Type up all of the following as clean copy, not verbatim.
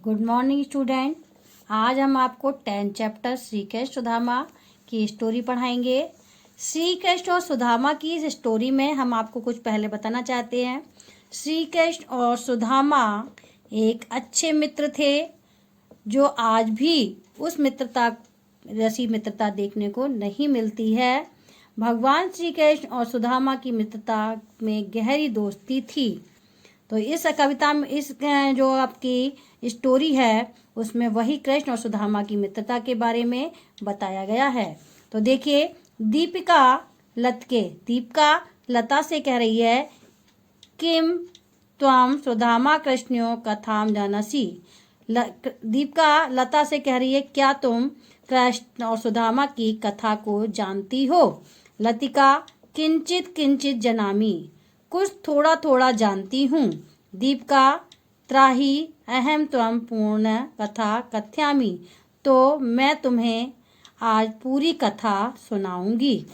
Good morning student. आज हम आपको 10 चैप्टर श्री कृष्ण सुदामा की स्टोरी पढ़ाएंगे। श्री कृष्ण और सुदामा की इस स्टोरी में हम आपको कुछ पहले बताना चाहते हैं। श्री कृष्ण और सुदामा एक अच्छे मित्र थे जो आज भी उस मित्रता जैसी मित्रता देखने को नहीं मिलती है। भगवान श्री कृष्ण और सुदामा की मित्रता में गहरी दोस्ती थी। तो इस कविता में जो आपकी स्टोरी है उसमें वही कृष्ण और सुदामा की मित्रता के बारे में बताया गया है। तो देखिए, दीपिका लता से कह रही है, किम त्वम सुदामा कृष्णो कथाम जानसी। दीपिका लता से कह रही है, क्या तुम कृष्ण और सुदामा की कथा को जानती हो? लतिका, किंचित किंचित जनामी, कुछ थोड़ा थोड़ा जानती हूँ। दीपिका, त्राही अहम त्वम पूर्ण कथा कथ्यामि, तो मैं तुम्हें आज पूरी कथा सुनाऊंगी।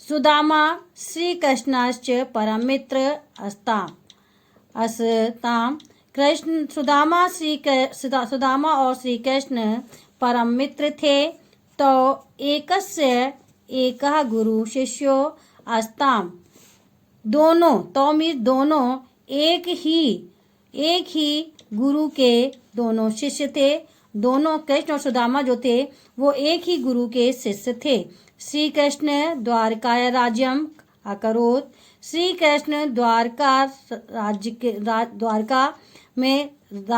सुदामा श्री कृष्णाश्च परम मित्र अस्ताम। कृष्ण सुदामा और श्री कृष्ण परम मित्र थे। तो एकस्य एकः गुरु शिष्यो अस्ताम। दोनों, तो मीन्स दोनों एक ही गुरु के दोनों शिष्य थे। दोनों कृष्ण और सुदामा जो थे वो एक ही गुरु के शिष्य थे। श्री कृष्ण द्वारकाया राज्यम अकरोत्। श्री कृष्ण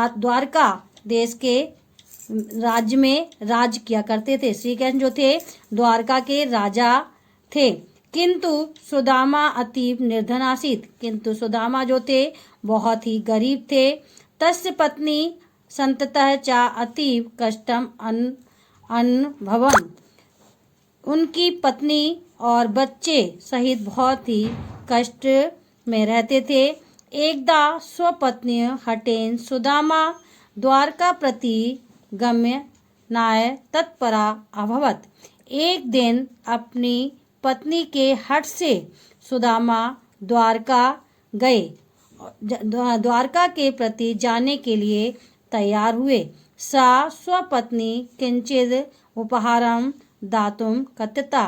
द्वारका देश के राज्य में राज किया करते थे। श्री कृष्ण जो थे द्वारका के राजा थे। किंतु सुदामा अतीव निर्धन आसीत्। किंतु सुदामा जो थे बहुत ही गरीब थे। तस्य पत्नी संततः चा अतीव कष्टम अनुभवन्। उनकी पत्नी और बच्चे सहित बहुत ही कष्ट में रहते थे। एकदा स्वपत्नी हटेन सुदामा द्वारका प्रति गमनाय तत्परा अभवत्। एक दिन अपनी पत्नी के हट से सुदामा द्वारका गए, द्वारका के प्रति जाने के लिए तैयार हुए। सा स्वपत्नी किंचिद उपहारम दातुम कथिता।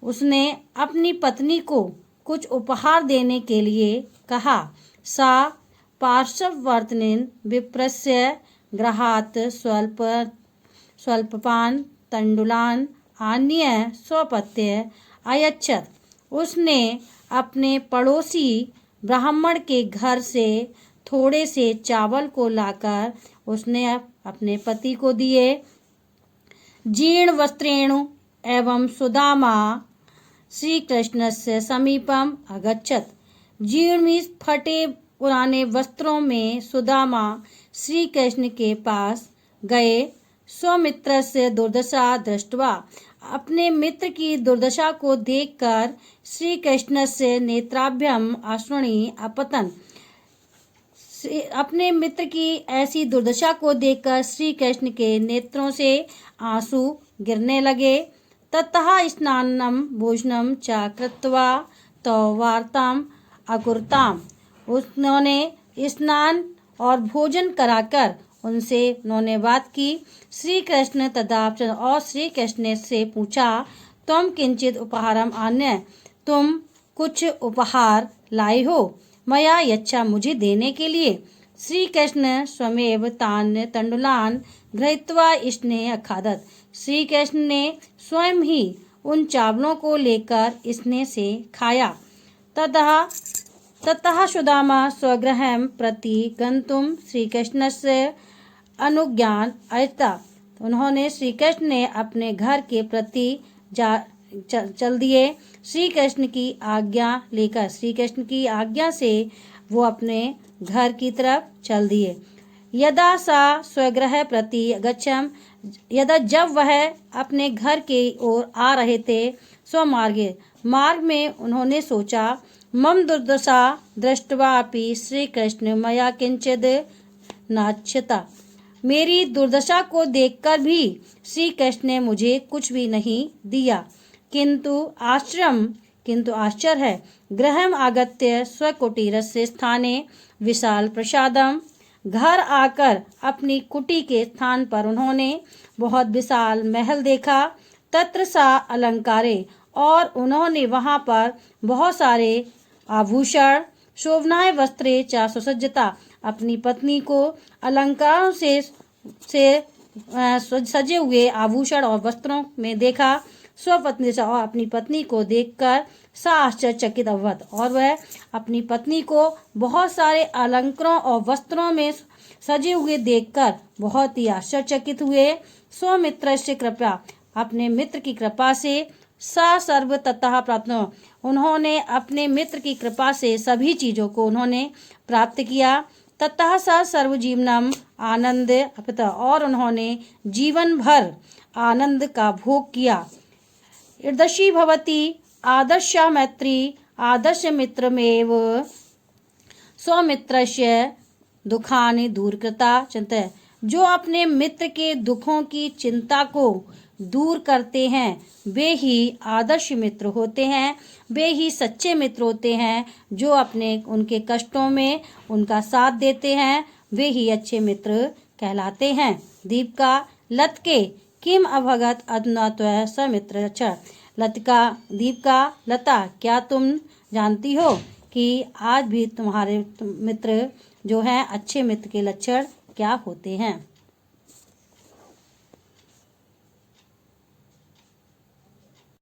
उसने अपनी पत्नी को कुछ उपहार देने के लिए कहा। सा पार्श्ववर्तिनीन् विप्रस्य गृहात् स्वल्पान् तण्डुलान् आनीय स्वपत्ये अयच्छत्। उसने अपने पड़ोसी ब्राह्मण के घर से थोड़े से चावल को लाकर उसने अपने पति को दिए। जीर्ण वस्त्रेण एवं सुदामा श्री कृष्णस्य समीपम अगच्छत्। जीर्ण मीन्स फटे पुराने वस्त्रों में सुदामा श्री कृष्ण के पास गए। स्वमित्रस्य दुर्दशा दृष्ट्वा। अपने मित्र की दुर्दशा को देखकर श्री कृष्ण से नेत्राभ्यम अश्रुणी अपतन। अपने मित्र की ऐसी दुर्दशा को देखकर श्री कृष्ण के नेत्रों से आंसू गिरने लगे। ततः स्नानम भोजनम च कृत्वा तो वार्ताम अकुर्ताम। उन्होंने स्नान और भोजन कराकर उन्होंने बात की। श्री कृष्ण तदाप्त, और श्री कृष्ण से पूछा, तुम किंचित उपहारम आन्य, तुम कुछ उपहार लाए हो मया यच्छा, मुझे देने के लिए। श्री कृष्ण स्वमेव तान् तण्डुलान् गृहीत्वा स्नेह अखादत्। श्री कृष्ण ने स्वयं ही उन चावलों को लेकर स्नेह से खाया। ततः सुदामा स्वगृहं प्रति गन्तुं श्री कृष्णस्य अनुज्ञान अयता। उन्होंने श्री कृष्ण ने अपने घर के प्रति चल दिए। श्री कृष्ण की आज्ञा लेकर, श्री कृष्ण की आज्ञा से वो अपने घर की तरफ चल दिए। यदा सा स्वगृह प्रति गच्छम, जब वह अपने घर की ओर आ रहे थे, मार्ग में उन्होंने सोचा, मम दुर्दशा दृष्ट्वा अपि श्री कृष्ण मया किंचिद नाच्छता। मेरी दुर्दशा को देखकर भी श्री कृष्ण ने मुझे कुछ भी नहीं दिया। किंतु आश्चर्य है, गृहम आगत्य स्वकुटीरस्य स्थाने विशाल प्रसादम घर आकर अपनी कुटी के स्थान पर उन्होंने बहुत विशाल महल देखा। तत्र सा अलंकारे, और उन्होंने वहां पर बहुत सारे आभूषण, शोभनाएं वस्त्रे च सुसज्जता, अपनी पत्नी को अलंकारों से सजे हुए आभूषण और वस्त्रों में देखा। स्वपत्नी से, और अपनी पत्नी को देखकर सा आश्चर्यचकित अभवत, और वह अपनी पत्नी को बहुत सारे अलंकारों और वस्त्रों में सजे हुए देखकर बहुत ही आश्चर्यचकित हुए। स्वमित्र से कृपा, अपने मित्र की कृपा से सा सर्व ततः प्राप्त, उन्होंने अपने मित्र की कृपा से सभी चीजों को उन्होंने प्राप्त किया। ततः सा सर्वजीवनम आनंद अपित, और उन्होंने जीवन भर आनंद का भोग किया। ईदृशी भवती आदर्श मैत्री आदर्श मित्रमेव स्वमित्रस्य दुखानि दूरकृता चिंता, जो अपने मित्र के दुखों की चिंता को दूर करते हैं वे ही आदर्श मित्र होते हैं, वे ही सच्चे मित्र होते हैं। जो अपने उनके कष्टों में उनका साथ देते हैं वे ही अच्छे मित्र कहलाते हैं। दीपिका लतके किम अभगत अधुना त्वया समित्र छ, दीपिका लता, क्या तुम जानती हो कि आज भी तुम्हारे मित्र जो हैं अच्छे मित्र के लक्षण क्या होते हैं।